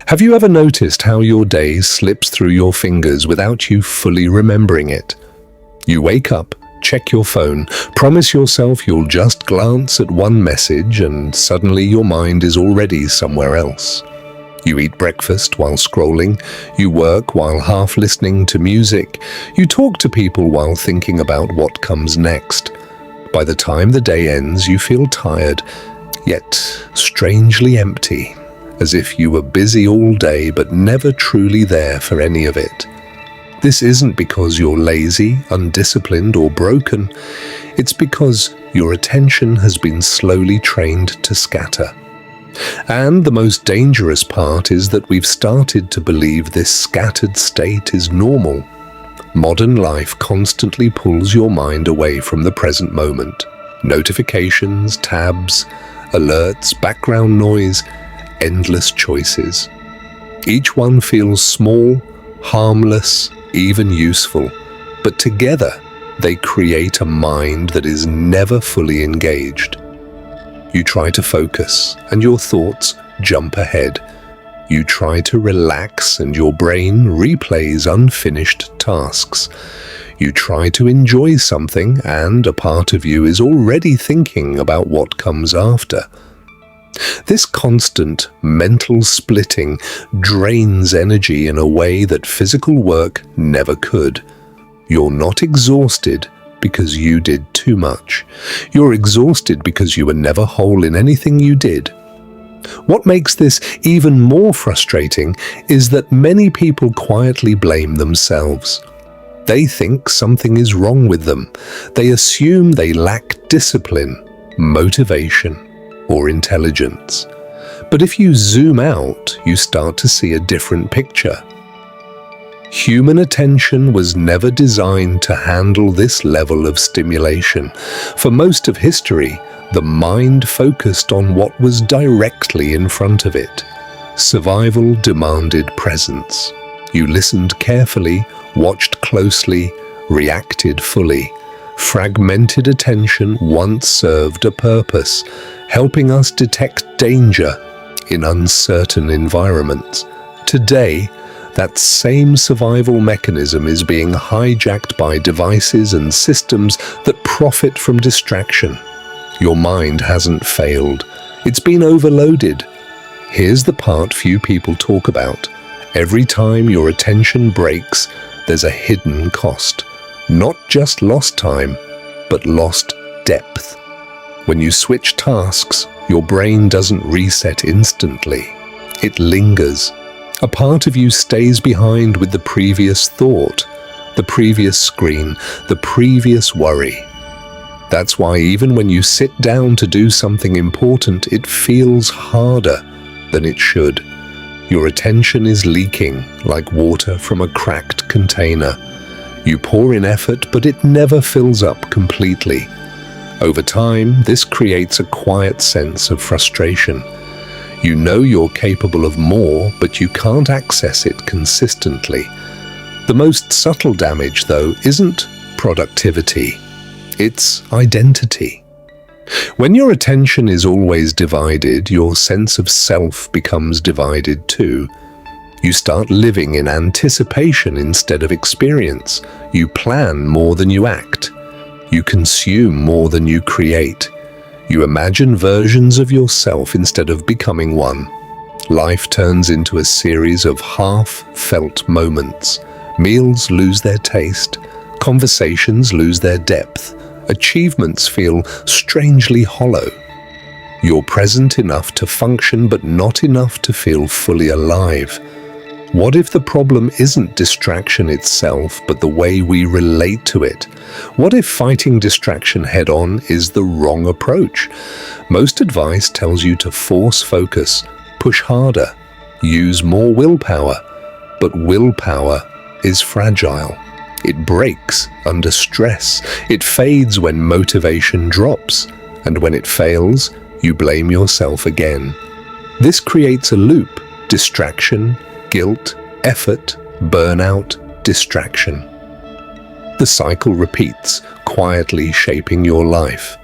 Have you ever noticed how your day slips through your fingers without you fully remembering it? You wake up, check your phone, promise yourself you'll just glance at one message, and suddenly your mind is already somewhere else. You eat breakfast while scrolling, you work while half listening to music, you talk to people while thinking about what comes next. By the time the day ends, you feel tired, yet strangely empty, as if you were busy all day but never truly there for any of it. This isn't because you're lazy, undisciplined, or broken. It's because your attention has been slowly trained to scatter. And the most dangerous part is that we've started to believe this scattered state is normal. Modern life constantly pulls your mind away from the present moment. Notifications, tabs, alerts, background noise, endless choices. Each one feels small, harmless, even useful, but together they create a mind that is never fully engaged. You try to focus, and your thoughts jump ahead. You try to relax, and your brain replays unfinished tasks. You try to enjoy something, and a part of you is already thinking about what comes after. This constant mental splitting drains energy in a way that physical work never could. You're not exhausted because you did too much. You're exhausted because you were never whole in anything you did. What makes this even more frustrating is that many people quietly blame themselves. They think something is wrong with them. They assume they lack discipline, motivation, or intelligence. But if you zoom out, you start to see a different picture. Human attention was never designed to handle this level of stimulation. For most of history, the mind focused on what was directly in front of it. Survival demanded presence. You listened carefully, watched closely, reacted fully. Fragmented attention once served a purpose, helping us detect danger in uncertain environments. Today, that same survival mechanism is being hijacked by devices and systems that profit from distraction. Your mind hasn't failed. It's been overloaded. Here's the part few people talk about. Every time your attention breaks, there's a hidden cost. Not just lost time, but lost depth. When you switch tasks, your brain doesn't reset instantly. It lingers. A part of you stays behind with the previous thought, the previous screen, the previous worry. That's why even when you sit down to do something important, it feels harder than it should. Your attention is leaking like water from a cracked container. You pour in effort, but it never fills up completely. Over time, this creates a quiet sense of frustration. You know you're capable of more, but you can't access it consistently. The most subtle damage, though, isn't productivity. It's identity. When your attention is always divided, your sense of self becomes divided too. You start living in anticipation instead of experience. You plan more than you act. You consume more than you create. You imagine versions of yourself instead of becoming one. Life turns into a series of half-felt moments. Meals lose their taste. Conversations lose their depth. Achievements feel strangely hollow. You're present enough to function, but not enough to feel fully alive. What if the problem isn't distraction itself, but the way we relate to it? What if fighting distraction head-on is the wrong approach? Most advice tells you to force focus, push harder, use more willpower. But willpower is fragile. It breaks under stress. It fades when motivation drops. And when it fails, you blame yourself again. This creates a loop: distraction, guilt, effort, burnout, distraction. The cycle repeats, quietly shaping your life.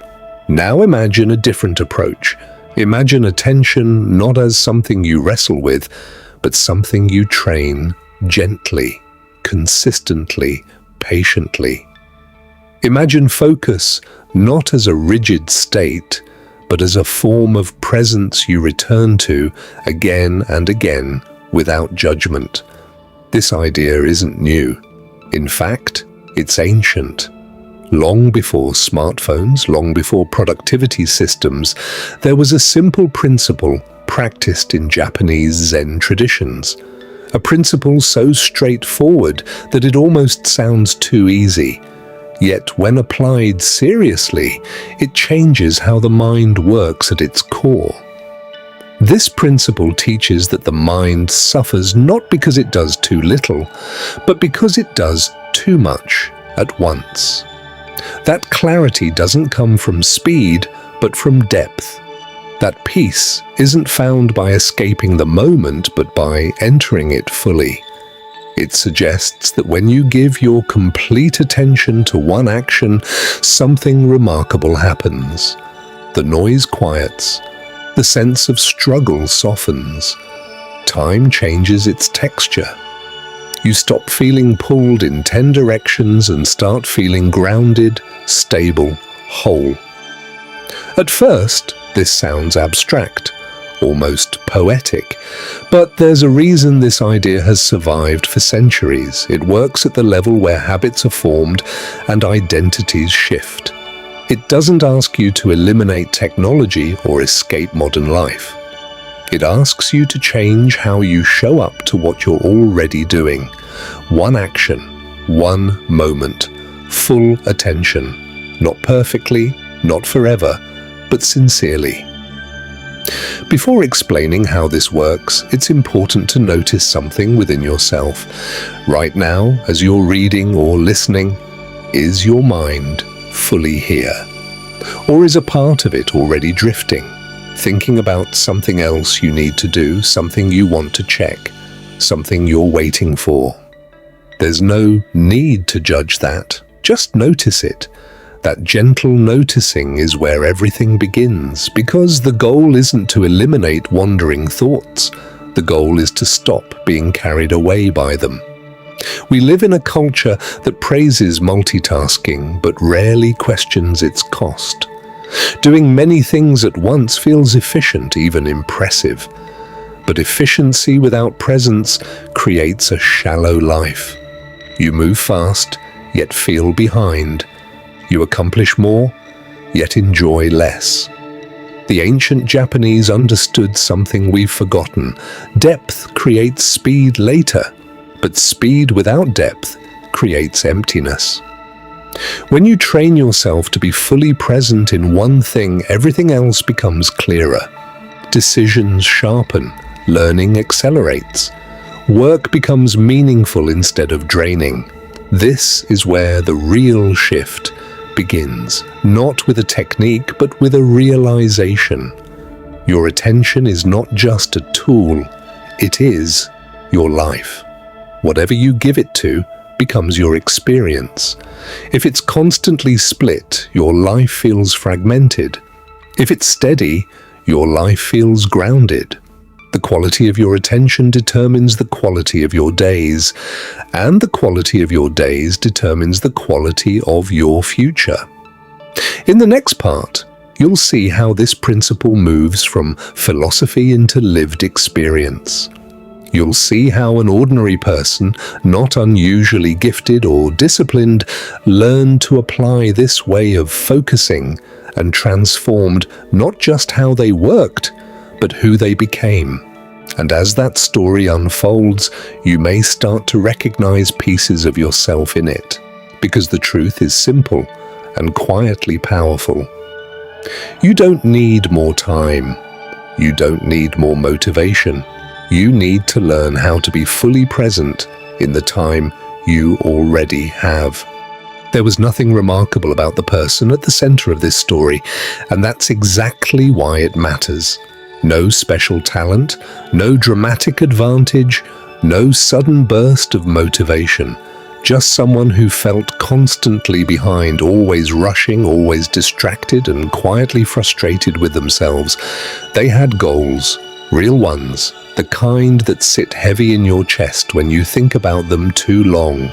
Now imagine a different approach. Imagine attention not as something you wrestle with, but something you train gently, consistently, patiently. Imagine focus not as a rigid state, but as a form of presence you return to again and again without judgment. This idea isn't new. In fact, it's ancient. Long before smartphones, long before productivity systems, there was a simple principle practiced in Japanese Zen traditions. A principle so straightforward that it almost sounds too easy. Yet when applied seriously, it changes how the mind works at its core. This principle teaches that the mind suffers not because it does too little, but because it does too much at once. That clarity doesn't come from speed, but from depth. That peace isn't found by escaping the moment, but by entering it fully. It suggests that when you give your complete attention to one action, something remarkable happens. The noise quiets. The sense of struggle softens. Time changes its texture. You stop feeling pulled in 10 directions and start feeling grounded, stable, whole. At first, this sounds abstract, almost poetic, but there's a reason this idea has survived for centuries. It works at the level where habits are formed and identities shift. It doesn't ask you to eliminate technology or escape modern life. It asks you to change how you show up to what you're already doing. One action, one moment, full attention. Not perfectly, not forever, but sincerely. Before explaining how this works, it's important to notice something within yourself. Right now, as you're reading or listening, is your mind fully here? Or is a part of it already drifting, thinking about something else you need to do, something you want to check, something you're waiting for? There's no need to judge that, just notice it. That gentle noticing is where everything begins, because the goal isn't to eliminate wandering thoughts. The goal is to stop being carried away by them. We live in a culture that praises multitasking but rarely questions its cost. Doing many things at once feels efficient, even impressive. But efficiency without presence creates a shallow life. You move fast, yet feel behind. You accomplish more, yet enjoy less. The ancient Japanese understood something we've forgotten. Depth creates speed later, but speed without depth creates emptiness. When you train yourself to be fully present in one thing, everything else becomes clearer. Decisions sharpen, learning accelerates. Work becomes meaningful instead of draining. This is where the real shift begins, not with a technique, but with a realization. Your attention is not just a tool, it is your life. Whatever you give it to becomes your experience. If it's constantly split, your life feels fragmented. If it's steady, your life feels grounded. The quality of your attention determines the quality of your days, and the quality of your days determines the quality of your future. In the next part, you'll see how this principle moves from philosophy into lived experience. You'll see how an ordinary person, not unusually gifted or disciplined, learned to apply this way of focusing and transformed not just how they worked, but who they became. And as that story unfolds, you may start to recognize pieces of yourself in it, because the truth is simple and quietly powerful. You don't need more time. You don't need more motivation. You need to learn how to be fully present in the time you already have. There was nothing remarkable about the person at the center of this story, and that's exactly why it matters. No special talent, no dramatic advantage, no sudden burst of motivation. Just someone who felt constantly behind, always rushing, always distracted, and quietly frustrated with themselves. They had goals, real ones, the kind that sit heavy in your chest when you think about them too long.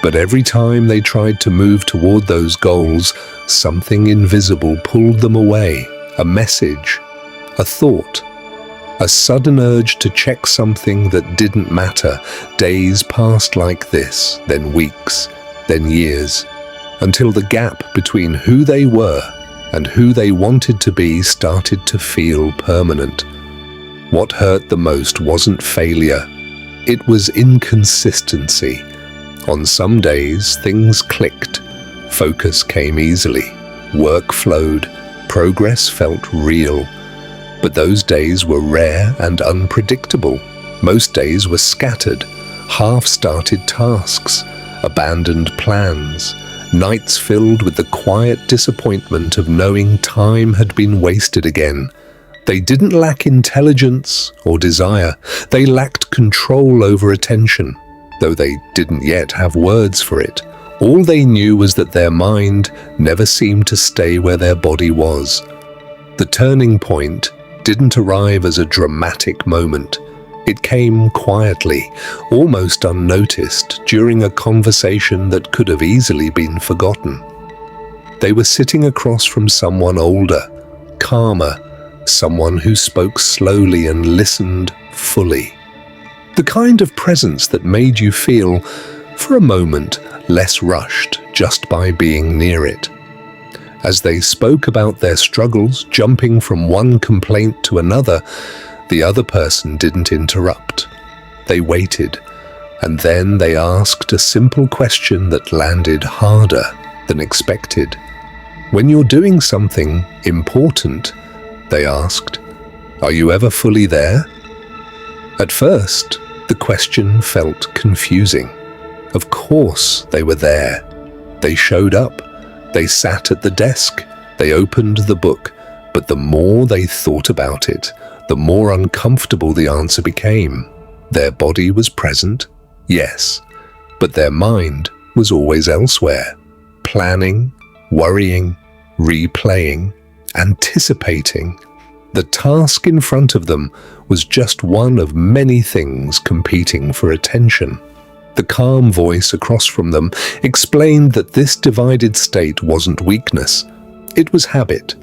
But every time they tried to move toward those goals, something invisible pulled them away. A message, a thought, a sudden urge to check something that didn't matter. Days passed like this, then weeks, then years, until the gap between who they were and who they wanted to be started to feel permanent. What hurt the most wasn't failure, it was inconsistency. On some days, things clicked, focus came easily, work flowed, progress felt real. But those days were rare and unpredictable. Most days were scattered, half-started tasks, abandoned plans, nights filled with the quiet disappointment of knowing time had been wasted again. They didn't lack intelligence or desire. They lacked control over attention, though they didn't yet have words for it. All they knew was that their mind never seemed to stay where their body was. The turning point didn't arrive as a dramatic moment. It came quietly, almost unnoticed, during a conversation that could have easily been forgotten. They were sitting across from someone older, calmer, someone who spoke slowly and listened fully. The kind of presence that made you feel, for a moment, less rushed just by being near it. As they spoke about their struggles, jumping from one complaint to another, the other person didn't interrupt. They waited, and then they asked a simple question that landed harder than expected. When you're doing something important, they asked, "Are you ever fully there?" At first, the question felt confusing. Of course they were there. They showed up. They sat at the desk, they opened the book, but the more they thought about it, the more uncomfortable the answer became. Their body was present, yes, but their mind was always elsewhere, planning, worrying, replaying, anticipating. The task in front of them was just one of many things competing for attention. The calm voice across from them explained that this divided state wasn't weakness. It was habit.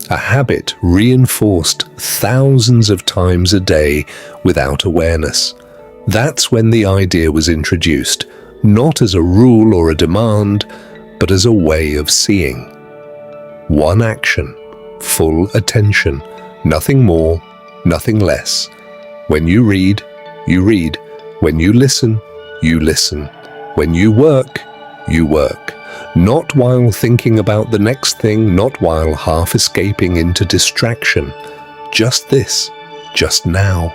A habit reinforced thousands of times a day without awareness. That's when the idea was introduced, not as a rule or a demand, but as a way of seeing. One action, full attention, nothing more, nothing less. When you read, you read. When you listen, you listen. When you work, you work. Not while thinking about the next thing, not while half escaping into distraction. Just this, just now.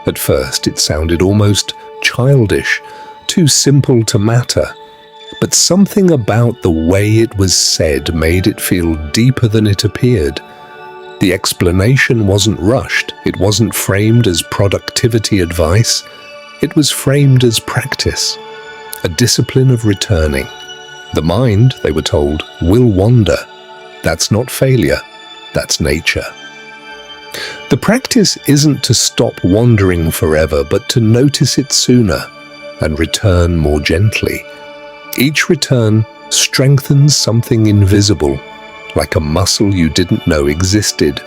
At first it sounded almost childish, too simple to matter. But something about the way it was said made it feel deeper than it appeared. The explanation wasn't rushed, it wasn't framed as productivity advice. It was framed as practice, a discipline of returning. The mind, they were told, will wander. That's not failure, that's nature. The practice isn't to stop wandering forever, but to notice it sooner and return more gently. Each return strengthens something invisible, like a muscle you didn't know existed.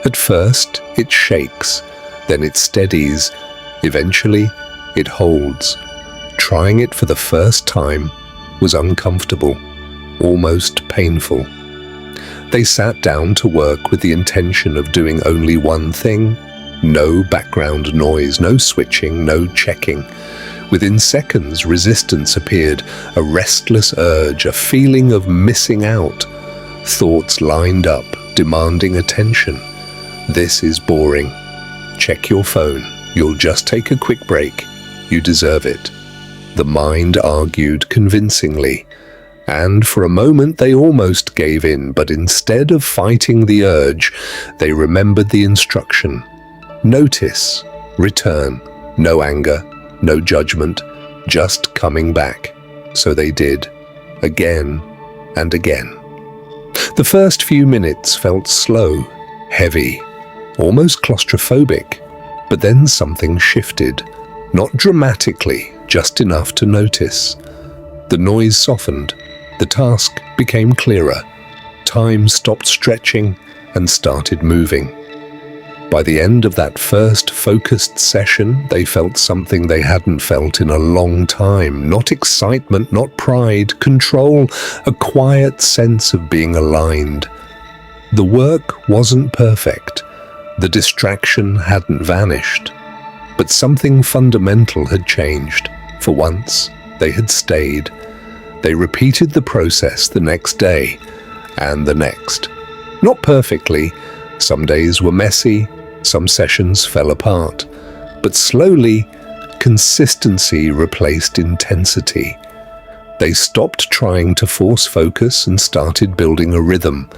At first, it shakes, then it steadies, eventually, it holds. Trying it for the first time was uncomfortable, almost painful. They sat down to work with the intention of doing only one thing. No background noise, no switching, no checking. Within seconds, resistance appeared, a restless urge, a feeling of missing out. Thoughts lined up, demanding attention. This is boring. Check your phone. You'll just take a quick break. You deserve it. The mind argued convincingly, and for a moment they almost gave in, but instead of fighting the urge, they remembered the instruction. Notice, return, no anger, no judgment, just coming back. So they did, again and again. The first few minutes felt slow, heavy, almost claustrophobic. But then something shifted, not dramatically, just enough to notice. The noise softened, the task became clearer, time stopped stretching and started moving. By the end of that first focused session, they felt something they hadn't felt in a long time. Not excitement, not pride, control, a quiet sense of being aligned. The work wasn't perfect. The distraction hadn't vanished. But something fundamental had changed. For once, they had stayed. They repeated the process the next day, and the next. Not perfectly. Some days were messy, some sessions fell apart. But slowly, consistency replaced intensity. They stopped trying to force focus and started building a rhythm.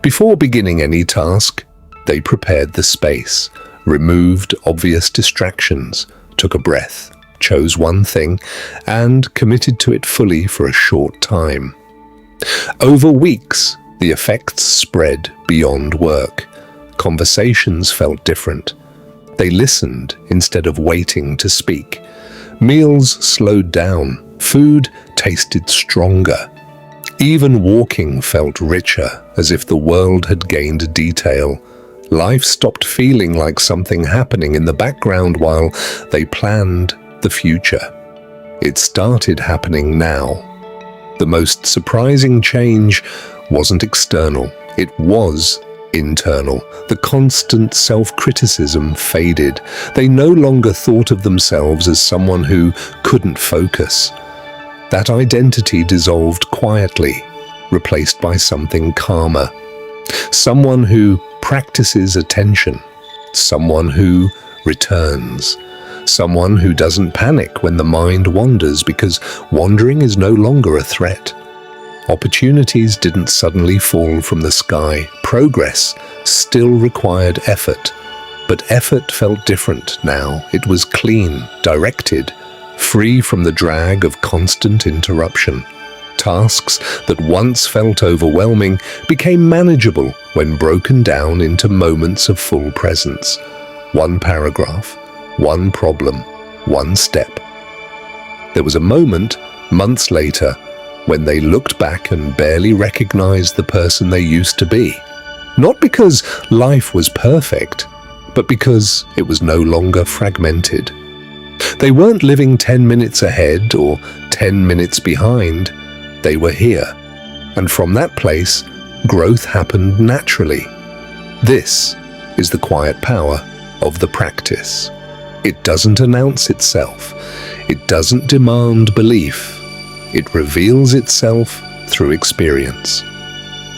Before beginning any task, they prepared the space, removed obvious distractions, took a breath, chose one thing, and committed to it fully for a short time. Over weeks, the effects spread beyond work. Conversations felt different. They listened instead of waiting to speak. Meals slowed down. Food tasted stronger. Even walking felt richer, as if the world had gained detail. Life stopped feeling like something happening in the background while they planned the future. It started happening now. The most surprising change wasn't external. It was internal. The constant self-criticism faded. They no longer thought of themselves as someone who couldn't focus. That identity dissolved quietly, replaced by something calmer. Someone who practices attention. Someone who returns. Someone who doesn't panic when the mind wanders, because wandering is no longer a threat. Opportunities didn't suddenly fall from the sky. Progress still required effort, but effort felt different now. It was clean, directed, free from the drag of constant interruption. Tasks that once felt overwhelming became manageable when broken down into moments of full presence. One paragraph, one problem, one step. There was a moment, months later, when they looked back and barely recognized the person they used to be. Not because life was perfect, but because it was no longer fragmented. They weren't living 10 minutes ahead or 10 minutes behind. They were here. And from that place, growth happened naturally. This is the quiet power of the practice. It doesn't announce itself. It doesn't demand belief. It reveals itself through experience,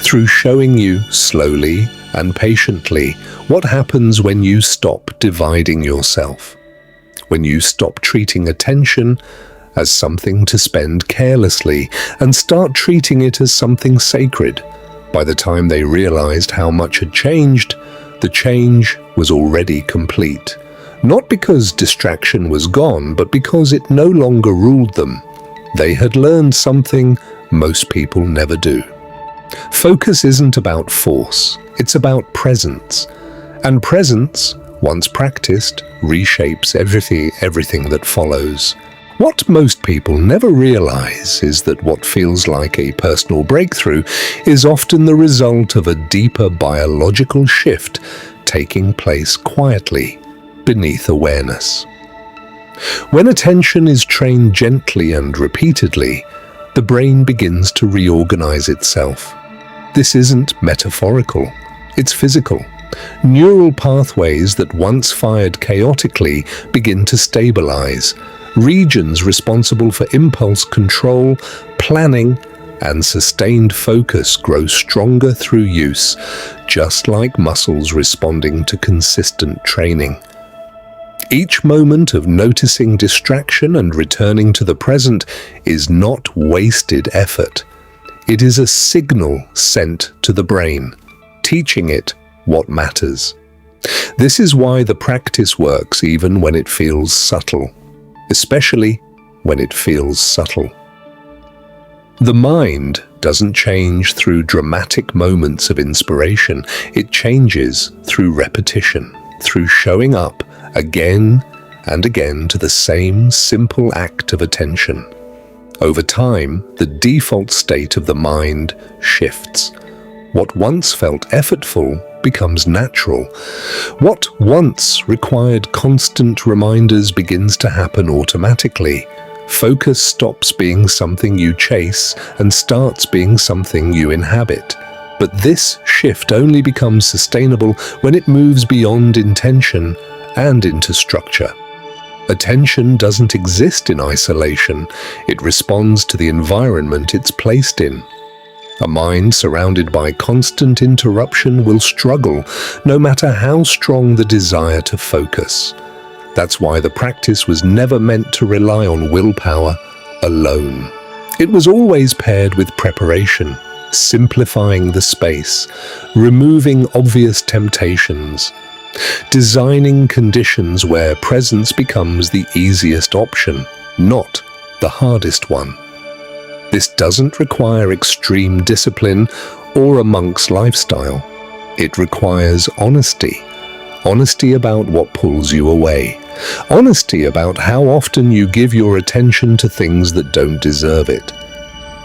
through showing you slowly and patiently what happens when you stop dividing yourself, when you stop treating attention as something to spend carelessly and start treating it as something sacred. By the time they realized how much had changed, the change was already complete. Not because distraction was gone, but because it no longer ruled them. They had learned something most people never do. Focus isn't about force, it's about presence. And presence, once practiced, reshapes everything that follows. What most people never realize is that what feels like a personal breakthrough is often the result of a deeper biological shift taking place quietly beneath awareness. When attention is trained gently and repeatedly, the brain begins to reorganize itself. This isn't metaphorical, it's physical. Neural pathways that once fired chaotically begin to stabilize. Regions responsible for impulse control, planning, and sustained focus grow stronger through use, just like muscles responding to consistent training. Each moment of noticing distraction and returning to the present is not wasted effort. It is a signal sent to the brain, teaching it what matters. This is why the practice works even when it feels subtle, especially when it feels subtle. The mind doesn't change through dramatic moments of inspiration. It changes through repetition, through showing up again and again to the same simple act of attention. Over time, the default state of the mind shifts. What once felt effortful becomes natural. What once required constant reminders begins to happen automatically. Focus stops being something you chase and starts being something you inhabit. But this shift only becomes sustainable when it moves beyond intention and into structure. Attention doesn't exist in isolation. It responds to the environment it's placed in. A mind surrounded by constant interruption will struggle, no matter how strong the desire to focus. That's why the practice was never meant to rely on willpower alone. It was always paired with preparation, simplifying the space, removing obvious temptations, designing conditions where presence becomes the easiest option, not the hardest one. This doesn't require extreme discipline or a monk's lifestyle. It requires honesty. Honesty about what pulls you away. Honesty about how often you give your attention to things that don't deserve it.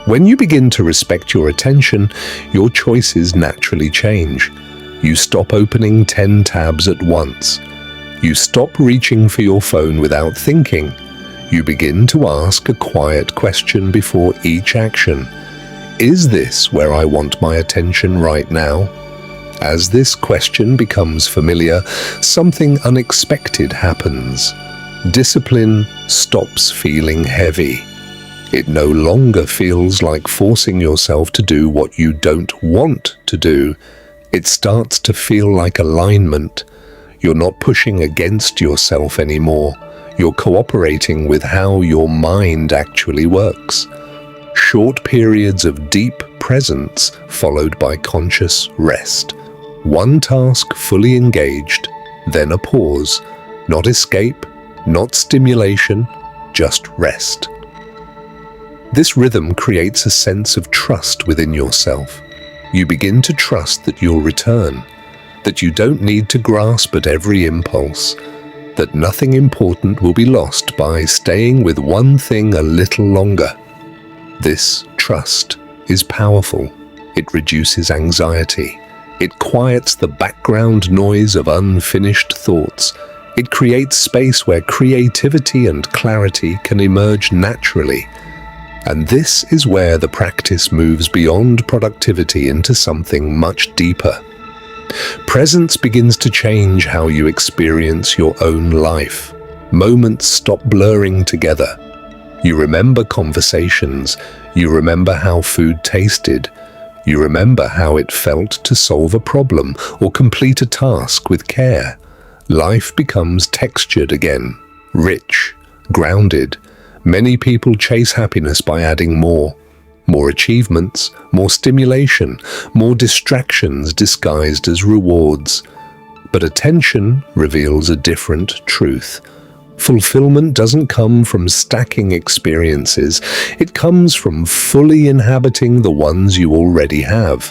When you begin to respect your attention, your choices naturally change. You stop opening 10 tabs at once. You stop reaching for your phone without thinking. You begin to ask a quiet question before each action. Is this where I want my attention right now? As this question becomes familiar, something unexpected happens. Discipline stops feeling heavy. It no longer feels like forcing yourself to do what you don't want to do. It starts to feel like alignment. You're not pushing against yourself anymore. You're cooperating with how your mind actually works. Short periods of deep presence followed by conscious rest. One task fully engaged, then a pause. Not escape, not stimulation, just rest. This rhythm creates a sense of trust within yourself. You begin to trust that you'll return, that you don't need to grasp at every impulse, that nothing important will be lost by staying with one thing a little longer. This trust is powerful. It reduces anxiety. It quiets the background noise of unfinished thoughts. It creates space where creativity and clarity can emerge naturally. And this is where the practice moves beyond productivity into something much deeper. Presence begins to change how you experience your own life. Moments stop blurring together. You remember conversations. You remember how food tasted. You remember how it felt to solve a problem or complete a task with care. Life becomes textured again, rich, grounded. Many people chase happiness by adding more achievements, more stimulation, more distractions disguised as rewards. But attention reveals a different truth. Fulfillment doesn't come from stacking experiences. It comes from fully inhabiting the ones you already have.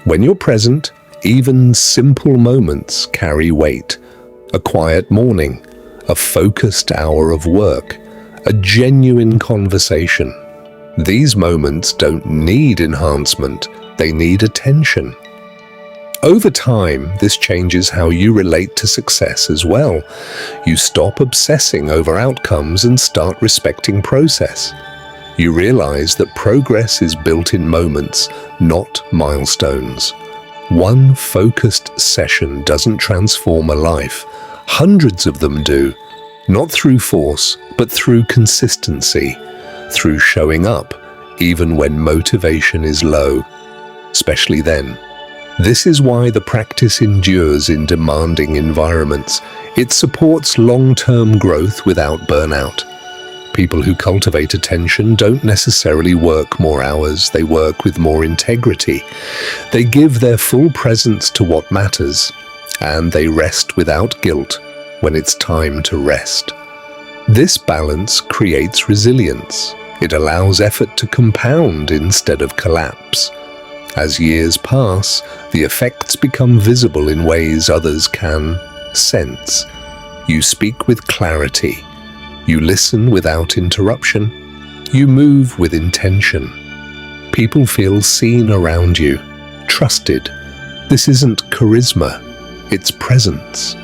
When you're present, even simple moments carry weight. A quiet morning, a focused hour of work, a genuine conversation. These moments don't need enhancement, they need attention. Over time, this changes how you relate to success as well. You stop obsessing over outcomes and start respecting process. You realize that progress is built in moments, not milestones. One focused session doesn't transform a life. Hundreds of them do. Not through force, but through consistency, through showing up, even when motivation is low, especially then. This is why the practice endures in demanding environments. It supports long-term growth without burnout. People who cultivate attention don't necessarily work more hours, they work with more integrity. They give their full presence to what matters, and they rest without guilt when it's time to rest. This balance creates resilience. It allows effort to compound instead of collapse. As years pass, the effects become visible in ways others can sense. You speak with clarity. You listen without interruption. You move with intention. People feel seen around you, trusted. This isn't charisma, it's presence.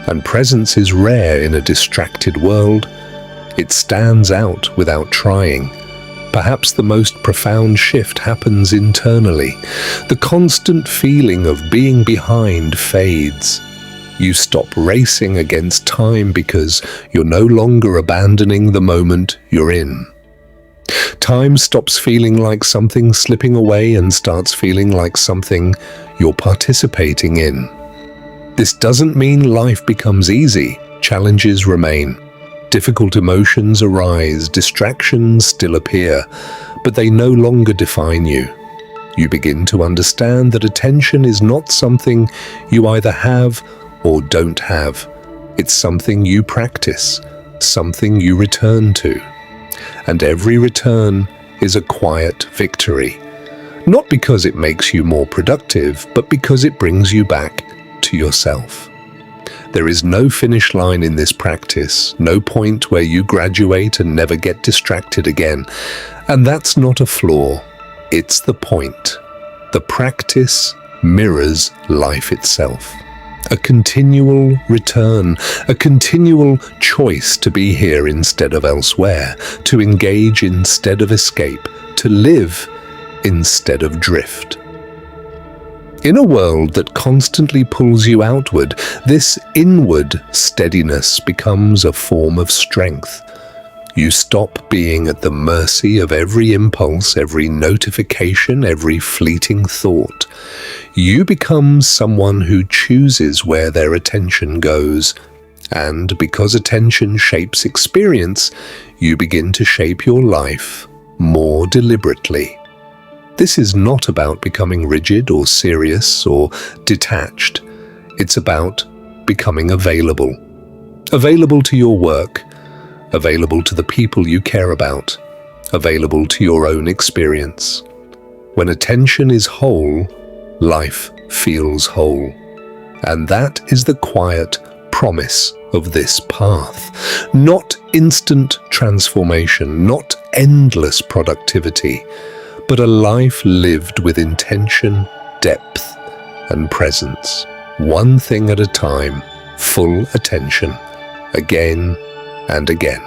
And presence is rare in a distracted world. It stands out without trying. Perhaps the most profound shift happens internally. The constant feeling of being behind fades. You stop racing against time because you're no longer abandoning the moment you're in. Time stops feeling like something slipping away and starts feeling like something you're participating in. This doesn't mean life becomes easy. Challenges remain. Difficult emotions arise, distractions still appear, but they no longer define you. You begin to understand that attention is not something you either have or don't have. It's something you practice, something you return to. And every return is a quiet victory. Not because it makes you more productive, but because it brings you back to yourself. There is no finish line in this practice, no point where you graduate and never get distracted again. And that's not a flaw, it's the point. The practice mirrors life itself. A continual return, a continual choice to be here instead of elsewhere, to engage instead of escape, to live instead of drift. In a world that constantly pulls you outward, this inward steadiness becomes a form of strength. You stop being at the mercy of every impulse, every notification, every fleeting thought. You become someone who chooses where their attention goes. And because attention shapes experience, you begin to shape your life more deliberately. This is not about becoming rigid or serious or detached. It's about becoming available. Available to your work, available to the people you care about, available to your own experience. When attention is whole, life feels whole. And that is the quiet promise of this path. Not instant transformation, not endless productivity, but a life lived with intention, depth, and presence. One thing at a time, full attention, again and again.